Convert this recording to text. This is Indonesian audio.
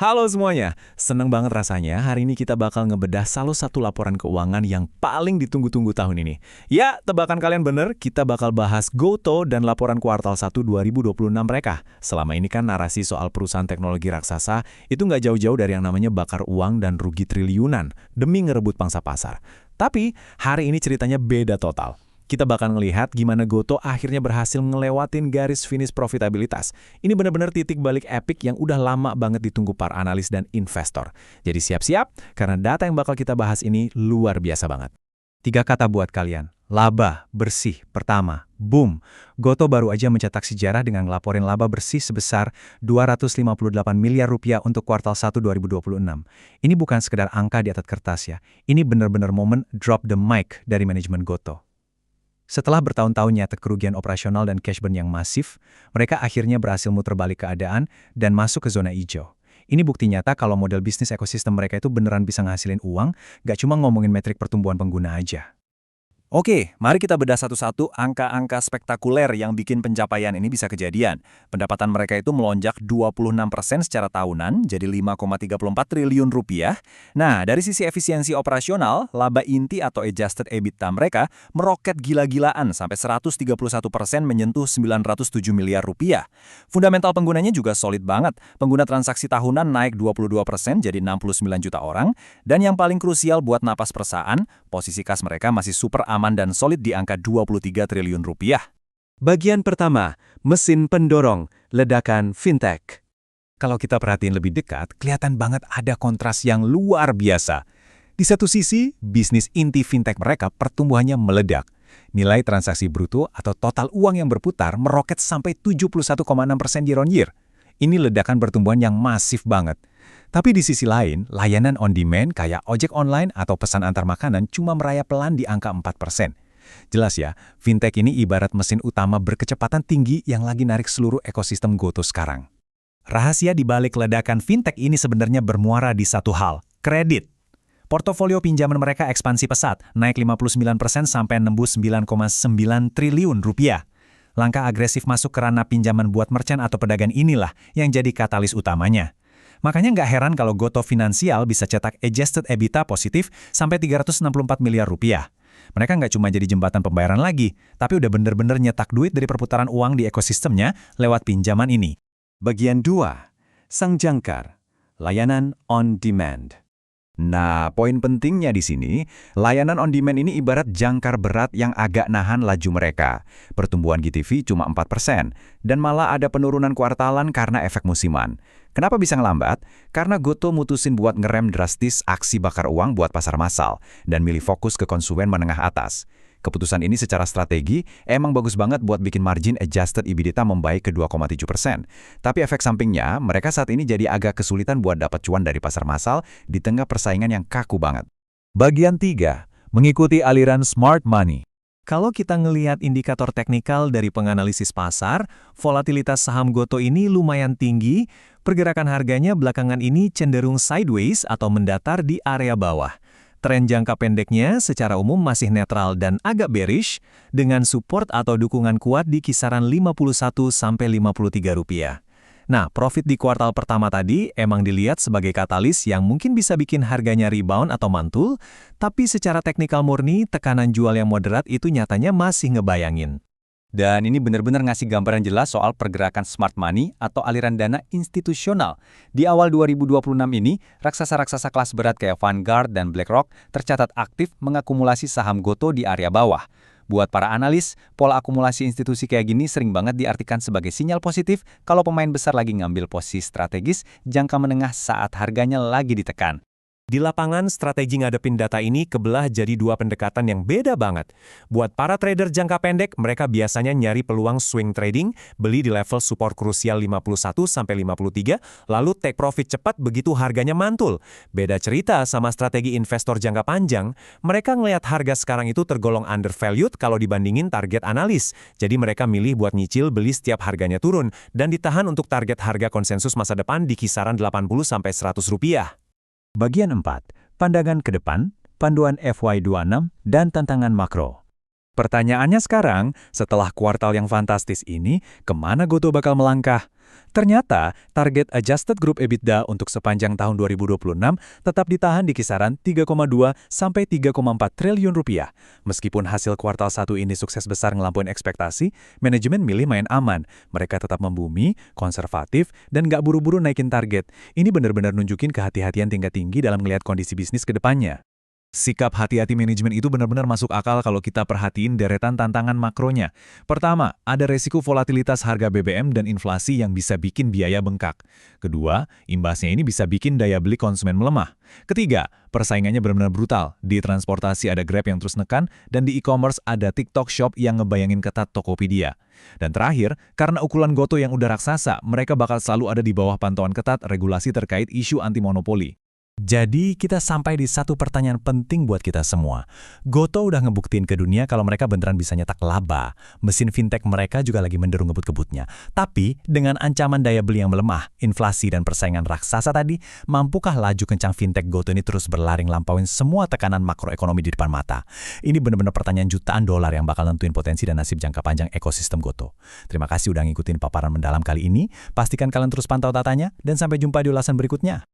Halo semuanya, seneng banget rasanya hari ini kita bakal ngebedah salah satu laporan keuangan yang paling ditunggu-tunggu tahun ini. Ya, tebakan kalian bener, kita bakal bahas GoTo dan laporan kuartal 1 2026 mereka. Selama ini kan narasi soal perusahaan teknologi raksasa itu nggak jauh-jauh dari yang namanya bakar uang dan rugi triliunan demi ngerebut pangsa pasar. Tapi, hari ini ceritanya beda total. Kita bakal ngelihat gimana GoTo akhirnya berhasil ngelewatin garis finish profitabilitas. Ini benar-benar titik balik epic yang udah lama banget ditunggu para analis dan investor. Jadi siap-siap, karena data yang bakal kita bahas ini luar biasa banget. 3 kata buat kalian. Laba, bersih, pertama, boom. GoTo baru aja mencetak sejarah dengan ngelaporin laba bersih sebesar 258 miliar rupiah untuk kuartal 1 2026. Ini bukan sekedar angka di atas kertas ya. Ini benar-benar momen drop the mic dari manajemen GoTo. Setelah bertahun-tahun nyata kerugian operasional dan cash burn yang masif, mereka akhirnya berhasil muter balik keadaan dan masuk ke zona hijau. Ini bukti nyata kalau model bisnis ekosistem mereka itu beneran bisa ngasilin uang, gak cuma ngomongin metrik pertumbuhan pengguna aja. Oke, mari kita bedah satu-satu angka-angka spektakuler yang bikin pencapaian ini bisa kejadian. Pendapatan mereka itu melonjak 26% secara tahunan, jadi 5,34 triliun rupiah. Nah, dari sisi efisiensi operasional, laba inti atau adjusted EBITDA mereka meroket gila-gilaan sampai 131% menyentuh 907 miliar rupiah. Fundamental penggunanya juga solid banget. Pengguna transaksi tahunan naik 22% jadi 69 juta orang. Dan yang paling krusial buat napas perusahaan, posisi kas mereka masih super aman dan solid di angka 23 triliun rupiah. Bagian pertama, mesin pendorong, ledakan fintech. Kalau kita perhatiin lebih dekat, kelihatan banget ada kontras yang luar biasa. Di satu sisi, bisnis inti fintech mereka pertumbuhannya meledak. Nilai transaksi bruto atau total uang yang berputar meroket sampai 71,6% year-on-year. Ini ledakan pertumbuhan yang masif banget. Tapi di sisi lain, layanan on-demand kayak ojek online atau pesan antar makanan cuma merayap pelan di angka 4%. Jelas ya, fintech ini ibarat mesin utama berkecepatan tinggi yang lagi narik seluruh ekosistem GoTo sekarang. Rahasia di balik ledakan fintech ini sebenarnya bermuara di satu hal, kredit. Portofolio pinjaman mereka ekspansi pesat, naik 59% sampai nembus 9,9 triliun rupiah. Langkah agresif masuk ke ranah pinjaman buat merchant atau pedagang inilah yang jadi katalis utamanya. Makanya nggak heran kalau GoTo Finansial bisa cetak adjusted EBITDA positif sampai 364 miliar rupiah. Mereka nggak cuma jadi jembatan pembayaran lagi, tapi udah bener-bener nyetak duit dari perputaran uang di ekosistemnya lewat pinjaman ini. Bagian 2, sang jangkar, layanan on demand. Nah, poin pentingnya di sini, layanan on demand ini ibarat jangkar berat yang agak nahan laju mereka. Pertumbuhan GTV cuma 4%, dan malah ada penurunan kuartalan karena efek musiman. Kenapa bisa ngelambat? Karena GoTo mutusin buat ngerem drastis aksi bakar uang buat pasar massal, dan milih fokus ke konsumen menengah atas. Keputusan ini secara strategi emang bagus banget buat bikin margin adjusted EBITDA membaik ke 2,7%. Tapi efek sampingnya, mereka saat ini jadi agak kesulitan buat dapat cuan dari pasar massal di tengah persaingan yang kaku banget. Bagian 3, mengikuti aliran smart money. Kalau kita ngelihat indikator teknikal dari penganalisis pasar, volatilitas saham GoTo ini lumayan tinggi, pergerakan harganya belakangan ini cenderung sideways atau mendatar di area bawah. Tren jangka pendeknya secara umum masih netral dan agak bearish, dengan support atau dukungan kuat di kisaran 51–53 rupiah. Nah, profit di kuartal pertama tadi emang dilihat sebagai katalis yang mungkin bisa bikin harganya rebound atau mantul, tapi secara teknikal murni, tekanan jual yang moderat itu nyatanya masih ngebayangin. Dan ini benar-benar ngasih gambaran jelas soal pergerakan smart money atau aliran dana institusional. Di awal 2026 ini, raksasa-raksasa kelas berat kayak Vanguard dan BlackRock tercatat aktif mengakumulasi saham GoTo di area bawah. Buat para analis, pola akumulasi institusi kayak gini sering banget diartikan sebagai sinyal positif kalau pemain besar lagi ngambil posisi strategis jangka menengah saat harganya lagi ditekan. Di lapangan, strategi ngadepin data ini kebelah jadi dua pendekatan yang beda banget. Buat para trader jangka pendek, mereka biasanya nyari peluang swing trading, beli di level support krusial 51–53, lalu take profit cepat begitu harganya mantul. Beda cerita sama strategi investor jangka panjang, mereka ngelihat harga sekarang itu tergolong undervalued kalau dibandingin target analis. Jadi mereka milih buat nyicil beli setiap harganya turun, dan ditahan untuk target harga konsensus masa depan di kisaran 80–100 rupiah. Bagian 4, pandangan ke depan, panduan FY26, dan tantangan makro. Pertanyaannya sekarang, setelah kuartal yang fantastis ini, kemana GoTo bakal melangkah? Ternyata, target Adjusted Group EBITDA untuk sepanjang tahun 2026 tetap ditahan di kisaran 3,2 sampai 3,4 triliun rupiah. Meskipun hasil kuartal 1 ini sukses besar ngelampaui ekspektasi, manajemen milih main aman. Mereka tetap membumi, konservatif, dan nggak buru-buru naikin target. Ini benar-benar nunjukin kehati-hatian tingkat tinggi dalam melihat kondisi bisnis ke depannya. Sikap hati-hati manajemen itu benar-benar masuk akal kalau kita perhatiin deretan tantangan makronya. Pertama, ada resiko volatilitas harga BBM dan inflasi yang bisa bikin biaya bengkak. Kedua, imbasnya ini bisa bikin daya beli konsumen melemah. Ketiga, persaingannya benar-benar brutal. Di transportasi ada Grab yang terus nekan, dan di e-commerce ada TikTok Shop yang ngebayangin ketat Tokopedia. Dan terakhir, karena ukuran Goto yang udah raksasa, mereka bakal selalu ada di bawah pantauan ketat regulasi terkait isu anti-monopoli. Jadi, kita sampai di satu pertanyaan penting buat kita semua. Goto udah ngebuktiin ke dunia kalau mereka beneran bisa nyetak laba. Mesin fintech mereka juga lagi mendorong ngebut-kebutnya. Tapi, dengan ancaman daya beli yang melemah, inflasi dan persaingan raksasa tadi, mampukah laju kencang fintech Goto ini terus berlaring lampauin semua tekanan makroekonomi di depan mata? Ini bener-bener pertanyaan jutaan dolar yang bakal nentuin potensi dan nasib jangka panjang ekosistem Goto. Terima kasih udah ngikutin paparan mendalam kali ini. Pastikan kalian terus pantau tatanya, dan sampai jumpa di ulasan berikutnya.